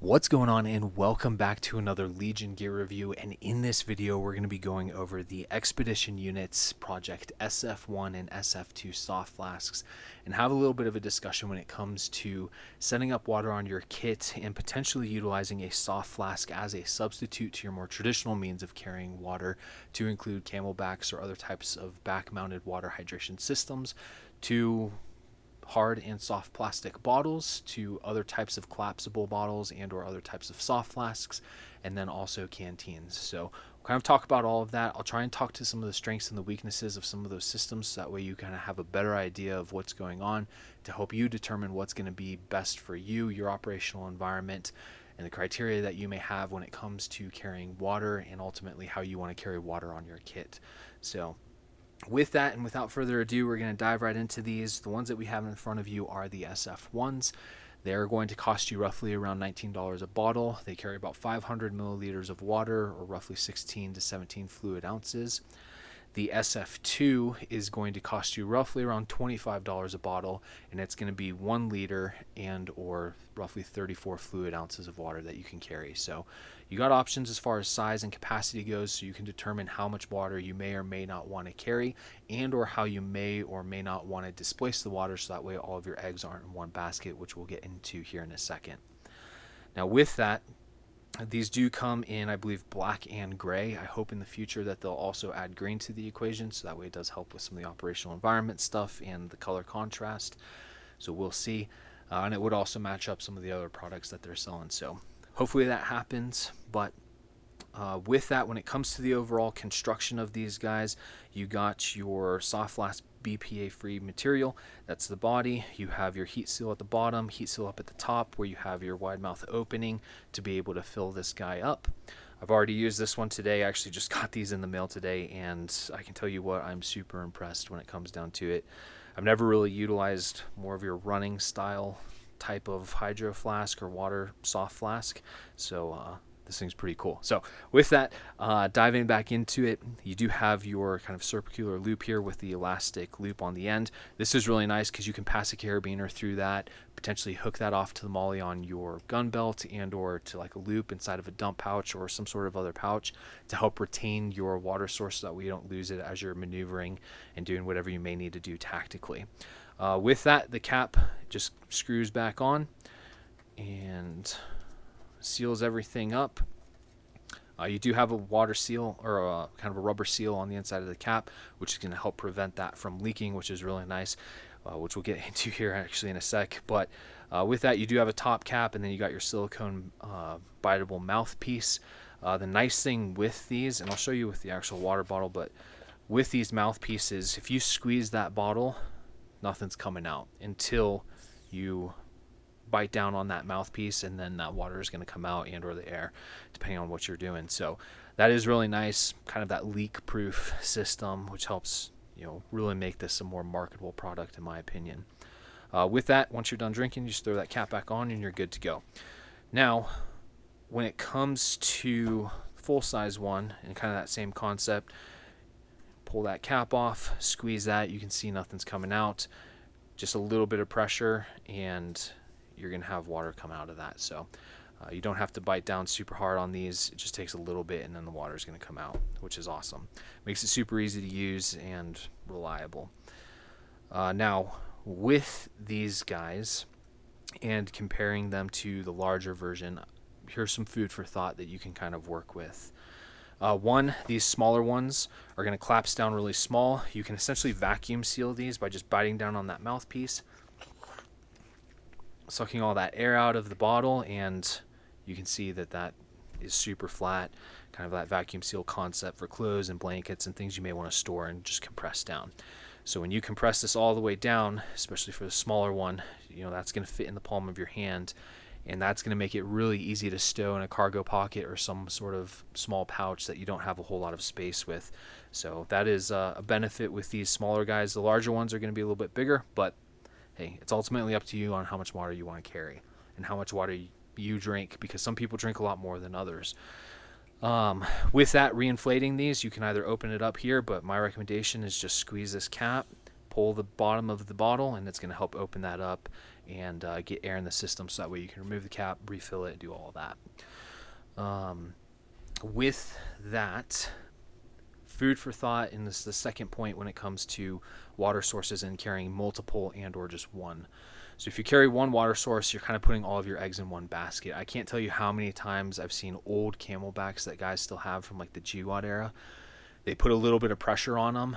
What's going on, and welcome back to another Legion gear review. And in this video we're going to be going over the Expedition Units Project SF1 and SF2 soft flasks and have a little bit of a discussion when it comes to setting up water on your kit and potentially utilizing a soft flask as a substitute to your more traditional means of carrying water, to include camelbacks or other types of back-mounted water hydration systems, to hard and soft plastic bottles, to other types of collapsible bottles and or other types of soft flasks, and then also canteens. So we'll kind of talk about all of that. I'll try and talk to some of the strengths and the weaknesses of some of those systems, so that way you kind of have a better idea of what's going on to help you determine what's going to be best for you, your operational environment, and the criteria that you may have when it comes to carrying water, and ultimately how you want to carry water on your kit. So with that, and without further ado, we're going to dive right into these. The ones that we have in front of you are the SF1s. They're going to cost you roughly around $19 a bottle. They carry about 500 milliliters of water, or roughly 16 to 17 fluid ounces. The SF2 is going to cost you roughly around $25 a bottle, and it's going to be 1 liter and or roughly 34 fluid ounces of water that you can carry. So you got options as far as size and capacity goes, so you can determine how much water you may or may not want to carry, and or how you may or may not want to displace the water, so that way all of your eggs aren't in one basket, which we'll get into here in a second. Now with that, these do come in, I believe, black and gray. I hope in the future that they'll also add green to the equation, so that way it does help with some of the operational environment stuff and the color contrast. So we'll see. And it would also match up some of the other products that they're selling. So hopefully that happens. But with that, when it comes to the overall construction of these guys, you got your soft flask BPA free material. That's the body. You have your heat seal at the bottom, heat seal up at the top, where you have your wide mouth opening to be able to fill this guy up. I've already used this one today. I actually just got these in the mail today, and I can tell you what, I'm super impressed when it comes down to it. I've never really utilized more of your running style type of hydro flask or water soft flask, so this thing's pretty cool. So with that, diving back into it, you do have your kind of circular loop here with the elastic loop on the end. This is really nice because you can pass a carabiner through that, potentially hook that off to the molly on your gun belt, and or to like a loop inside of a dump pouch or some sort of other pouch to help retain your water source, so that we don't lose it as you're maneuvering and doing whatever you may need to do tactically. With that, the cap just screws back on and seals everything up. You do have a water seal, or a kind of a rubber seal on the inside of the cap, which is going to help prevent that from leaking, which is really nice, which we'll get into here actually in a sec. But with that, you do have a top cap, and then you got your silicone biteable mouthpiece. The nice thing with these, and I'll show you with the actual water bottle, but with these mouthpieces, if you squeeze that bottle, nothing's coming out until you bite down on that mouthpiece, and then that water is going to come out, and or the air, depending on what you're doing. So that is really nice, kind of that leak proof system, which helps, you know, really make this a more marketable product in my opinion. With that, once you're done drinking, you just throw that cap back on and you're good to go. Now when it comes to full size one, and kind of that same concept, pull that cap off, squeeze that, you can see nothing's coming out, just a little bit of pressure and you're gonna have water come out of that. So you don't have to bite down super hard on these. It just takes a little bit, and then the water is gonna come out, which is awesome. Makes it super easy to use and reliable. Now with these guys, and comparing them to the larger version, here's some food for thought that you can kind of work with. One, these smaller ones are going to collapse down really small. You can essentially vacuum seal these by just biting down on that mouthpiece, sucking all that air out of the bottle, and you can see that that is super flat, kind of that vacuum seal concept for clothes and blankets and things you may want to store and just compress down. So when you compress this all the way down, especially for the smaller one, you know, that's going to fit in the palm of your hand, and that's going to make it really easy to stow in a cargo pocket or some sort of small pouch that you don't have a whole lot of space with. So that is a benefit with these smaller guys. The larger ones are going to be a little bit bigger, but hey, it's ultimately up to you on how much water you want to carry and how much water you drink, because some people drink a lot more than others. With that, reinflating these, you can either open it up here, but my recommendation is just squeeze this cap, pull the bottom of the bottle, and it's going to help open that up and get air in the system, so that way you can remove the cap, refill it, do all of that. With that, food for thought, and this is the second point when it comes to water sources and carrying multiple and or just one. So if you carry one water source, you're kind of putting all of your eggs in one basket. I can't tell you how many times I've seen old Camelbacks that guys still have from like the GWAT era. They put a little bit of pressure on them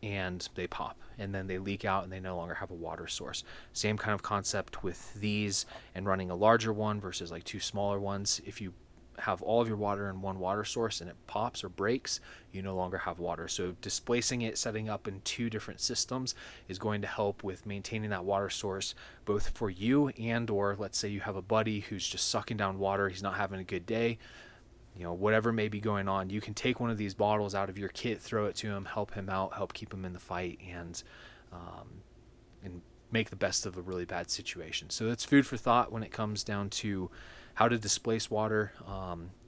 and they pop, and then they leak out and they no longer have a water source. Same kind of concept with these and running a larger one versus like two smaller ones. If you have all of your water in one water source and it pops or breaks, you no longer have water. So displacing it, setting up in two different systems is going to help with maintaining that water source, both for you and or let's say you have a buddy who's just sucking down water, he's not having a good day, you know, whatever may be going on, you can take one of these bottles out of your kit, throw it to him, help him out, help keep him in the fight, and make the best of a really bad situation. So that's food for thought when it comes down to how to displace water.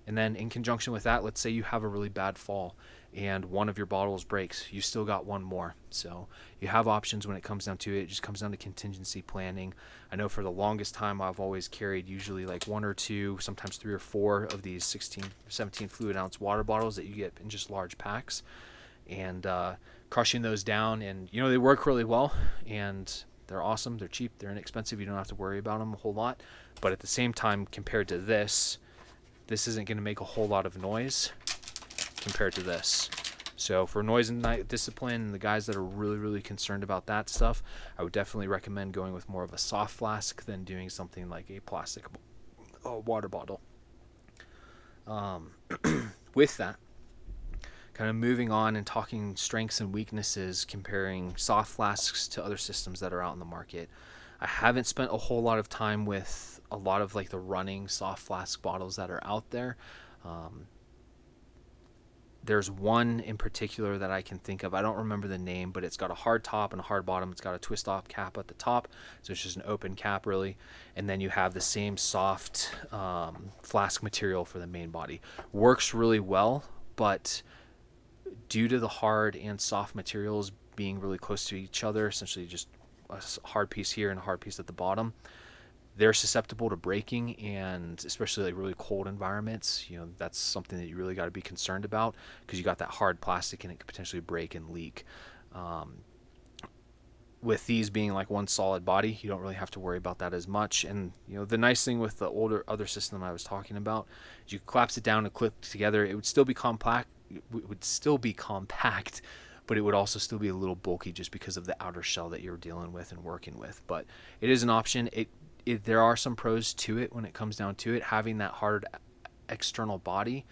And then in conjunction with that, let's say you have a really bad fall and one of your bottles breaks, you still got one more. So you have options when it comes down to it. It just comes down to contingency planning. I know for the longest time I've always carried usually like 1 or 2, sometimes 3 or 4 of these 16, 17 fluid ounce water bottles that you get in just large packs, and crushing those down, and you know, they work really well and they're awesome, they're cheap, they're inexpensive, you don't have to worry about them a whole lot. But at the same time, compared to this isn't going to make a whole lot of noise compared to this. So for noise and night discipline, and the guys that are really concerned about that stuff, I would definitely recommend going with more of a soft flask than doing something like a plastic water bottle. With that, kind of moving on and talking strengths and weaknesses, comparing soft flasks to other systems that are out in the market. I haven't spent a whole lot of time with a lot of like the running soft flask bottles that are out there. There's one in particular that I can think of. I don't remember the name, but it's got a hard top and a hard bottom. It's got a twist off cap at the top, so it's just an open cap really. And then you have the same soft flask material for the main body. Works really well, but due to the hard and soft materials being really close to each other, essentially just a hard piece here and a hard piece at the bottom, they're susceptible to breaking, and especially like really cold environments, you know, that's something that you really got to be concerned about, because you got that hard plastic and it could potentially break and leak. With these being like one solid body, you don't really have to worry about that as much. And you know, the nice thing with the other system I was talking about is you collapse it down and clip it together. It would still be compact. But it would also still be a little bulky just because of the outer shell that you're dealing with and working with. But it is an option. There are some pros to it when it comes down to it. Having that hard external body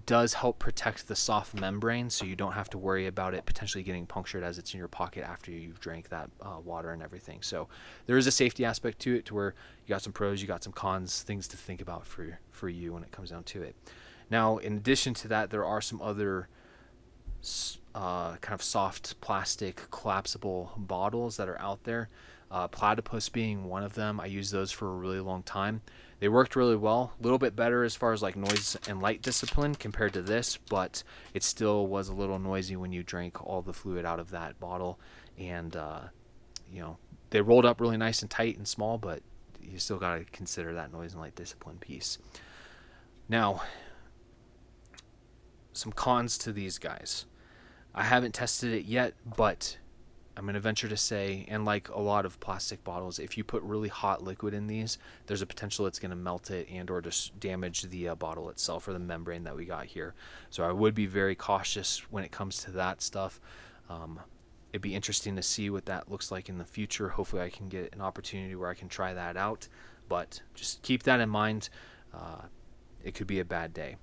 does help protect the soft membrane, so you don't have to worry about it potentially getting punctured as it's in your pocket after you've drank that water and everything. So there is a safety aspect to it, to where you got some pros, you got some cons, things to think about for you when it comes down to it. Now, in addition to that, there are some other kind of soft plastic collapsible bottles that are out there. Platypus being one of them. I used those for a really long time. They worked really well, a little bit better as far as like noise and light discipline compared to this, but it still was a little noisy when you drank all the fluid out of that bottle. And you know, they rolled up really nice and tight and small, but you still got to consider that noise and light discipline piece. Now, some cons to these guys. I haven't tested it yet, but I'm going to venture to say, and like a lot of plastic bottles, if you put really hot liquid in these, there's a potential it's going to melt it and or just damage the bottle itself, or the membrane that we got here. So I would be very cautious when it comes to that stuff. It'd be interesting to see what that looks like in the future. Hopefully I can get an opportunity where I can try that out, but just keep that in mind. It could be a bad day.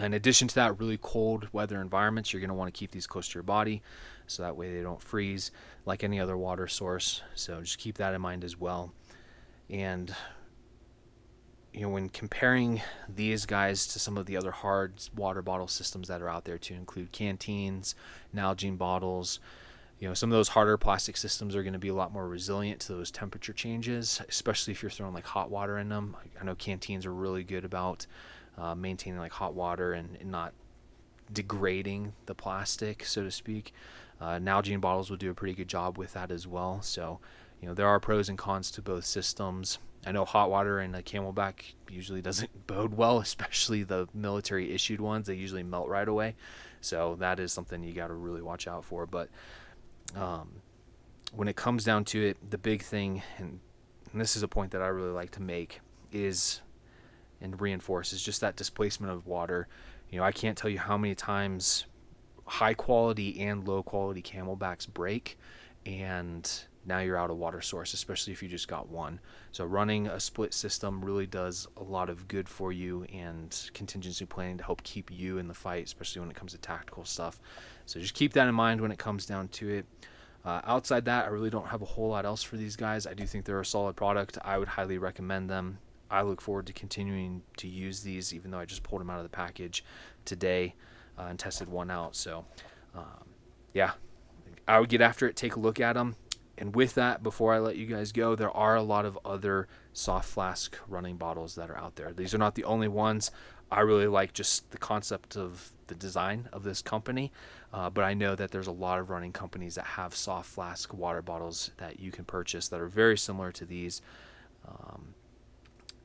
In addition to that, really cold weather environments, you're going to want to keep these close to your body, so that way they don't freeze like any other water source. So just keep that in mind as well. And you know, when comparing these guys to some of the other hard water bottle systems that are out there, to include canteens, Nalgene bottles, you know, some of those harder plastic systems are going to be a lot more resilient to those temperature changes, especially if you're throwing like hot water in them. I know canteens are really good about maintaining like hot water and not degrading the plastic, so to speak. Nalgene bottles will do a pretty good job with that as well. So You know, there are pros and cons to both systems. I know hot water in a Camelback usually doesn't bode well, especially the military issued ones. They usually melt right away. So that is something you got to really watch out for. But when it comes down to it, the big thing, and this is a point that I really like to make, is and reinforce, is just that displacement of water. You know, I can't tell you how many times high quality and low quality Camelbacks break, and now you're out of water source, especially if you just got one. So running a split system really does a lot of good for you, and contingency planning to help keep you in the fight, especially when it comes to tactical stuff. So just keep that in mind when it comes down to it. Outside that, I really don't have a whole lot else for these guys. I do think they're a solid product. I would highly recommend them. I look forward to continuing to use these, even though I just pulled them out of the package today and tested one out. So yeah, I would get after it, take a look at them. And with that, before I let you guys go, there are a lot of other soft flask running bottles that are out there. These are not the only ones. I really like just the concept of the design of this company, but I know that there's a lot of running companies that have soft flask water bottles that you can purchase that are very similar to these.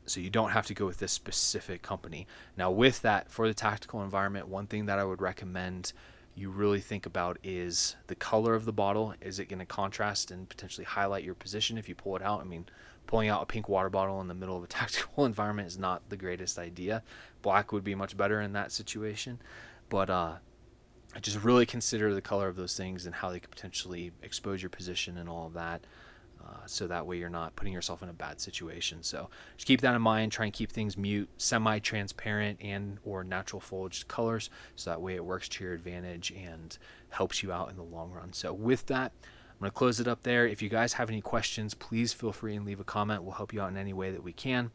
So you don't have to go with this specific company. Now with that, for the tactical environment, one thing that I would recommend you really think about is the color of the bottle. Is it going to contrast and potentially highlight your position if you pull it out? I mean, pulling out a pink water bottle in the middle of a tactical environment is not the greatest idea. Black would be much better in that situation. But I just really consider the color of those things and how they could potentially expose your position and all of that. So that way you're not putting yourself in a bad situation. So just keep that in mind. Try and keep things mute, semi-transparent, and or natural foliage colors, so that way it works to your advantage and helps you out in the long run. So with that, I'm going to close it up there. If you guys have any questions, please feel free and leave a comment. We'll help you out in any way that we can.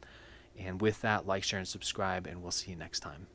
And with that, like, share, and subscribe, and we'll see you next time.